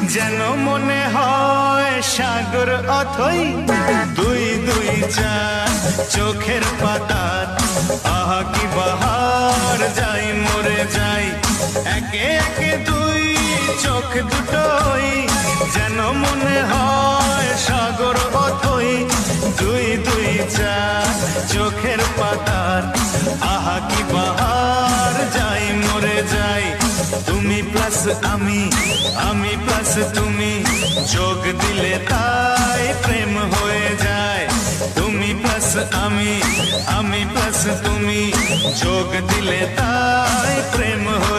যেন মনে হয় সাগর অথই দুই দুই চার চোখের পাতার আহা কি বাহার যাই মরে যাই একে একে দুই চোখ দুটোই যেন মনে হয় সাগর অথই দুই দুই চার চোখের পাতার আহা কি বাহার যাই মরে যাই তুমি প্লাস আমি প্লাস তুমি যোগ দিলে তাই প্রেম হয়ে যায় তুমি প্লাস আমি প্লাস তুমি যোগ দিলে তাই প্রেম হয়ে